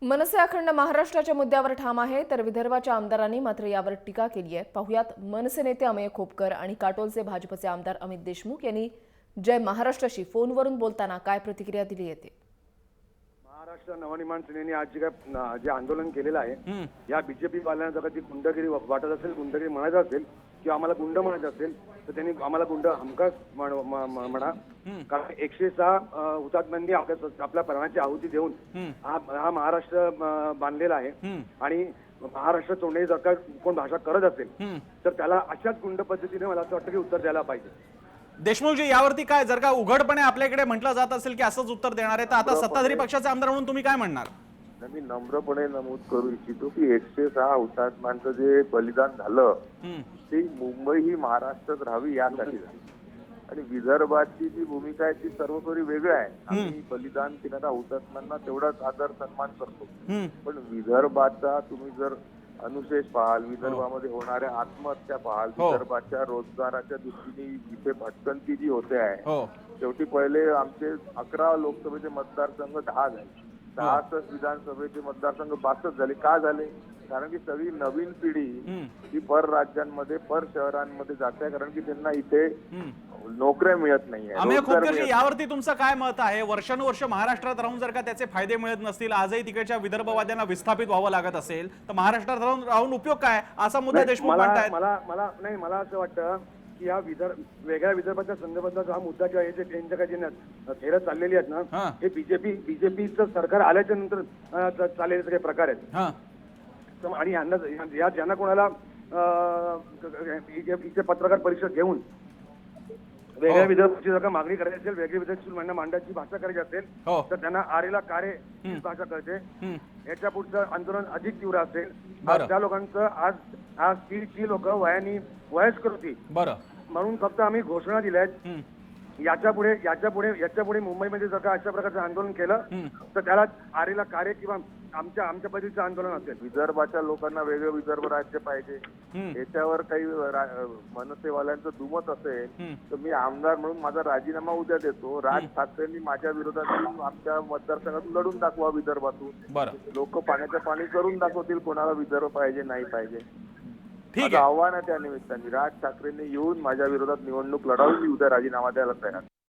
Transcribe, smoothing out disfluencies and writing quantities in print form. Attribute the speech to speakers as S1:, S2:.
S1: मनसे अखंड महाराष्ट्राच्या मुद्द्यावर ठाम आहे, तर विदर्भाच्या आमदारांनी मात्र यावर टीका केली आहे। पाहुयात मनसे नेते अमेय खोपकर आणि काटोलचे भाजपचे आमदार अमित देशमुख यांनी जय महाराष्ट्राशी फोनवरून बोलताना काय प्रतिक्रिया दिली आहे।
S2: महाराष्ट्र नवनिर्माण सेनेने आज जे आंदोलन केलेलं आहे, या बीजेपी वाल्यांना जर ती गुंडगिरी वाटत असेल, गुंडगिरी म्हणायचं असेल किंवा आम्हाला गुंड म्हणायचं असेल तर त्यांनी आम्हाला गुंड हमखास म्हणा। कारण 106 हुतात्म्यांनी आपल्या प्राणाची आहुती देऊन हा महाराष्ट्र बांधलेला आहे आणि महाराष्ट्र तोंडी जर का कोण भाषा करत असेल तर त्याला अशाच गुंड पद्धतीने मला असं वाटतं की उत्तर द्यायला पाहिजे।
S3: देशमुखजी, यावरती काय, जर का उघडपणे आपल्याकडे म्हटलं जात असेल की असंच उत्तर देणार आहे, तर आता सत्ताधारी पक्षाचे आमदार म्हणून तुम्ही काय म्हणणार?
S4: मी नम्रपणे नमूद करू इच्छितो की 106 हुतात्म्यांचं जे बलिदान झालं ते मुंबई ही महाराष्ट्रात राहावी यासाठी झाली आणि विदर्भाची जी भूमिका आहे ती सर्वतोरी वेगळी आहे। आम्ही बलिदान देणाऱ्या हुतात्म्यांना तेवढाच आदर सन्मान करतो, पण विदर्भाचा तुम्ही जर अनुशेष पाहाल, विदर्भामध्ये होणाऱ्या आत्महत्या पाहाल, विदर्भाच्या रोजगाराच्या दृष्टीने इथे भटकंती जी होते आहे, शेवटी पहिले आमचे 11 लोकसभेचे मतदारसंघ 10 झाले, 10 विधानसभेचे मतदारसंघ 62 झाले। का झाले? कारण की सगळी नवीन पिढी ही पर राज्यांमध्ये, पर शहरांमध्ये जाते, कारण की त्यांना इथे नोकऱ्या मिळत नाहीये।
S3: अमेय खोपकरजी, यावरती तुमचं काय मत आहे? वर्षानुवर्ष महाराष्ट्रात राहून जर का त्याचे फायदे मिळत नसतील, आजही तिकडच्या विदर्भवाद्यांना विस्थापित व्हावं लागत असेल, तर महाराष्ट्रात राहून उपयोग काय, असा मुद्दा देशमुख म्हणतायत।
S2: मला असं वाटतं की या वेगळ्या विदर्भाच्या संदर्भातला हा मुद्दा किंवा हे जे त्यांच्या काही थेरं चाललेली आहेत ना, हे बीजेपीचं सरकार आल्याच्या नंतर चाललेले सगळे प्रकार आहेत। आणि ज्यांना कोणाला इथे पत्रकार परिषद घेऊन वेगळ्या विदर्भाची जर का मागणी करायची असेल, वेगळ्या विदर्भाची मांडाची भाषा करायची असेल तर त्यांना आरेला कारे ही भाषा कळते। याच्या पुढचं आंदोलन अधिक तीव्र असेल, त्या लोकांचं आज ती लोक वयस्कर होती म्हणून फक्त आम्ही घोषणा दिल्या आहेत। याच्या पुढे मुंबईमध्ये जर का अशा प्रकारचं आंदोलन केलं तर त्याला आरेला कारे किंवा आमच्या पद्धतीचं आंदोलन असेल।
S4: विदर्भाच्या लोकांना वेगळं विदर्भ राज्य पाहिजे, याच्यावर काही मनसेवाल्यांचं दुमत असेल तर मी आमदार म्हणून माझा राजीनामा उद्या देतो। राज ठाकरेंनी माझ्या विरोधात आमच्या मतदारसंघातून लढून दाखवा, विदर्भातून लोक पाण्याचं पाणी करून दाखवतील कोणाला विदर्भ पाहिजे नाही पाहिजे। माझं आव्हान आहे त्या निमित्ताने राज ठाकरेंनी येऊन माझ्या विरोधात निवडणूक लढावी, मी उद्या राजीनामा द्यायला तयार।